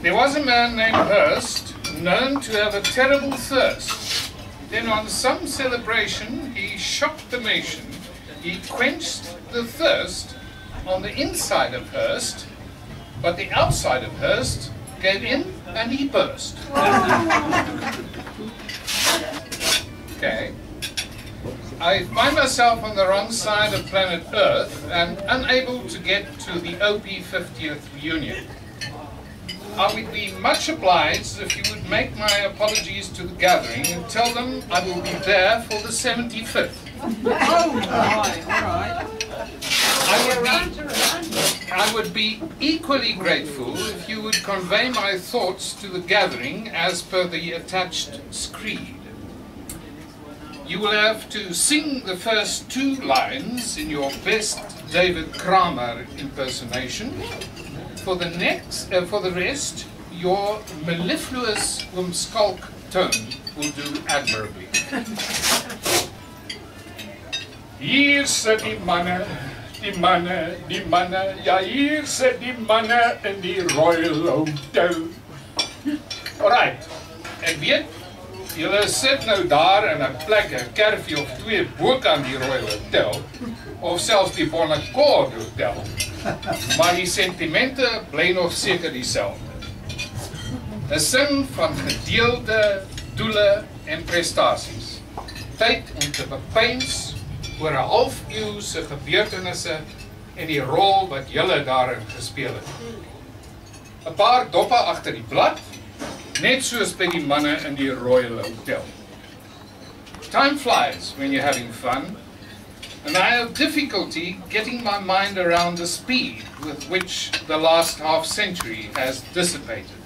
There was a man named Hirst, known to have a terrible thirst. Then on some celebration, he shocked the nation. He quenched the thirst on the inside of Hirst, but the outside of Hirst gave in and he burst. Okay. I find myself on the wrong side of planet Earth and unable to get to the OP 50th reunion. I would be much obliged if you would make my apologies to the gathering and tell them I will be there for the 75th. I would be equally grateful if you would convey my thoughts to the gathering as per the attached screed. You will have to sing the first 2 lines in your best David Kramer impersonation. For the rest, your mellifluous umskalk tone will do admirably. Hier sit die manne, ja hier sit die manne in die Royal Hotel. Alright, ek weet, julle sit nou daar in 'n plek, 'n kerfie of 2 boek aan die Royal Hotel, of selfs die Bonaccord Hotel. Maar die sentimente bly nog seker dieselfde. 'n Sin van gedeelde doele en prestasies. Tyd om te bepeins oor 'n halfuur se gebeurtenisse en die rol wat julle daarin gespeel het. 'n Paar doppe agter die blad, net soos by die manne in die Royal Hotel. Time flies when you're having fun, and I have difficulty getting my mind around the speed with which the last half-century has dissipated.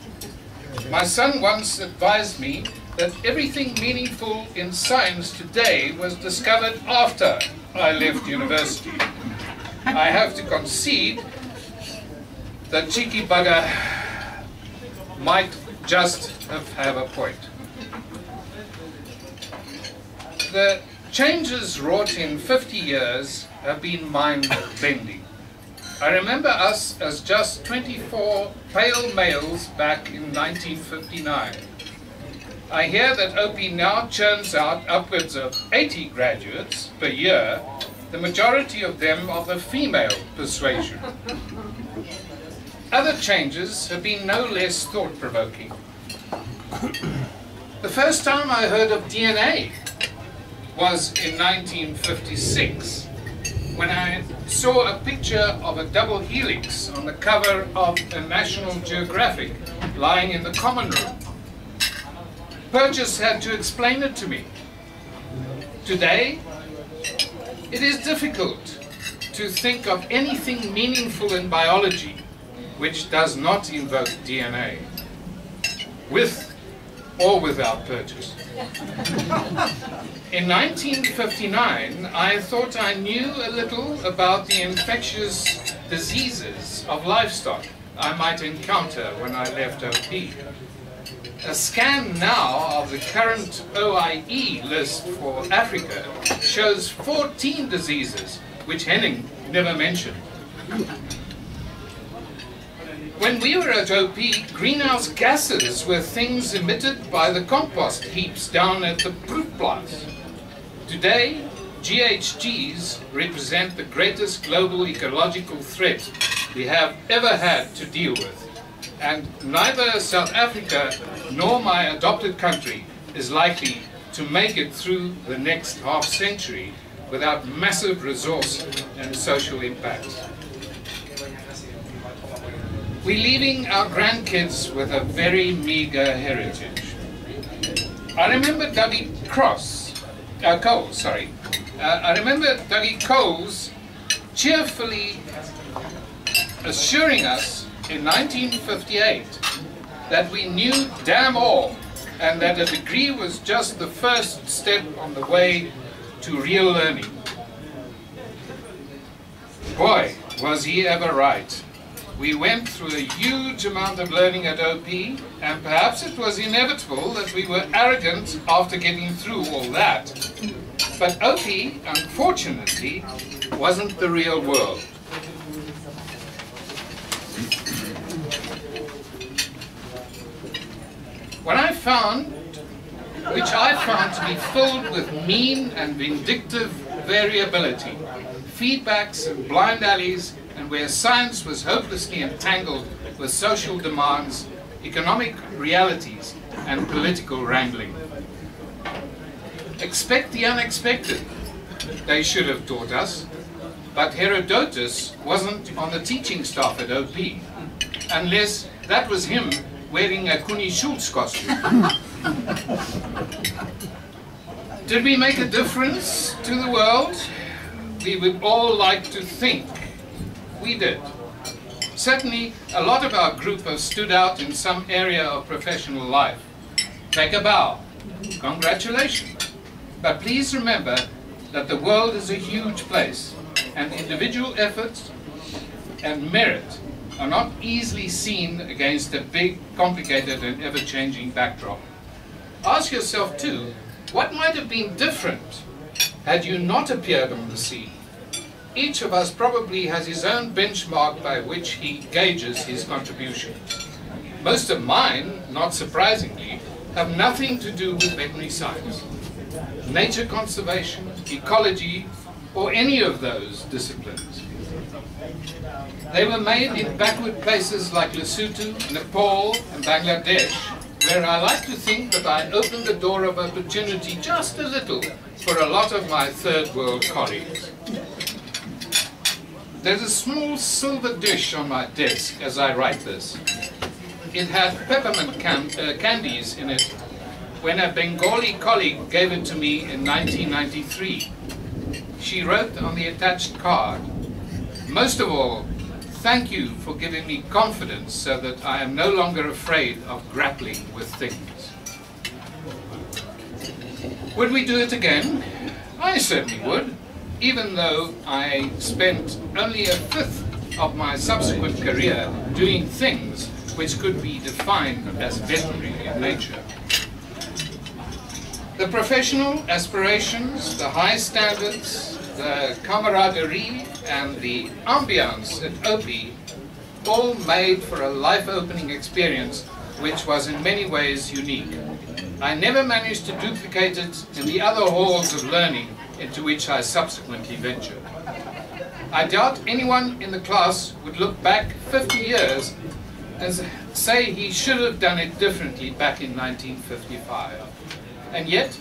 My son once advised me that everything meaningful in science today was discovered after I left university. I have to concede that cheeky bugger might just have a point. The changes wrought in 50 years have been mind-bending. I remember us as just 24 pale males back in 1959. I hear that OP now churns out upwards of 80 graduates per year, the majority of them of the female persuasion. Other changes have been no less thought-provoking. The first time I heard of DNA was in 1956, when I saw a picture of a double helix on the cover of a National Geographic lying in the common room. Purchase had to explain it to me. Today, it is difficult to think of anything meaningful in biology which does not invoke DNA, with or without Purchase. In 1959, I thought I knew a little about the infectious diseases of livestock I might encounter when I left OP. A scan now of the current OIE list for Africa shows 14 diseases, which Henning never mentioned. When we were at OP, greenhouse gases were things emitted by the compost heaps down at the proefplaats. Today, GHGs represent the greatest global ecological threat we have ever had to deal with. And neither South Africa nor my adopted country is likely to make it through the next half-century without massive resource and social impacts. We're leaving our grandkids with a very meager heritage. I remember Dougie Coles cheerfully assuring us in 1958 that we knew damn all and that a degree was just the first step on the way to real learning. Boy, was he ever right. We went through a huge amount of learning at OP, and perhaps it was inevitable that we were arrogant after getting through all that. But OP, unfortunately, wasn't the real world. which I found to be filled with mean and vindictive variability, feedbacks and blind alleys, and where science was hopelessly entangled with social demands, economic realities, and political wrangling. Expect the unexpected, they should have taught us, but Herodotus wasn't on the teaching staff at OP, unless that was him wearing a Connie Schultz costume. Did we make a difference to the world? We would all like to think we did. Certainly, a lot of our group have stood out in some area of professional life. Take a bow. Congratulations. But please remember that the world is a huge place, and individual efforts and merit are not easily seen against a big, complicated, and ever-changing backdrop. Ask yourself, too, what might have been different had you not appeared on the scene? Each of us probably has his own benchmark by which he gauges his contribution. Most of mine, not surprisingly, have nothing to do with veterinary science, nature conservation, ecology, or any of those disciplines. They were made in backward places like Lesotho, Nepal, and Bangladesh, where I like to think that I opened the door of opportunity just a little for a lot of my third world colleagues. There's a small silver dish on my desk as I write this. It had peppermint candies in it when a Bengali colleague gave it to me in 1993. She wrote on the attached card, "Most of all, thank you for giving me confidence so that I am no longer afraid of grappling with things." Would we do it again? I certainly would, even though I spent only a fifth of my subsequent career doing things which could be defined as veterinary in nature. The professional aspirations, the high standards, the camaraderie, and the ambience at OP all made for a life-opening experience which was in many ways unique. I never managed to duplicate it in the other halls of learning into which I subsequently ventured. I doubt anyone in the class would look back 50 years and say he should have done it differently back in 1955. And yet,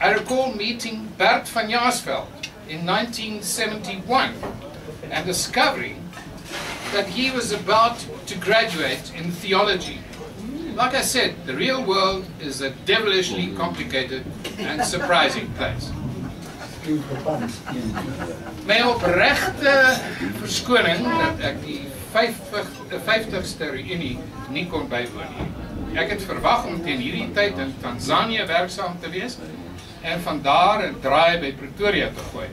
I recall meeting Bert van Jaarsveld in 1971 and discovering that he was about to graduate in theology. Like I said, the real world is a devilishly complicated and surprising place. My oprechte verskoning dat ek die 50ste reunie nie kon bywoon nie. Ek het verwag om teen hierdie tyd in Tanzanië werksaam te wees en van daar 'n draai by Pretoria te gooi.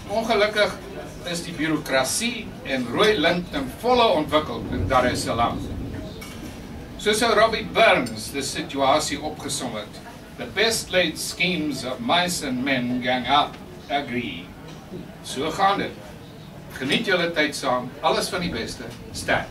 Ongelukkig is die bureaukrasie en rooi lint ten volle ontwikkel in Dar es Salaam. So sou Robbie Burns die situasie opgesom het. The best laid schemes of mice and men gang up, agree. So gaan dit. Geniet julle tyd saam. Alles van die beste. Stan.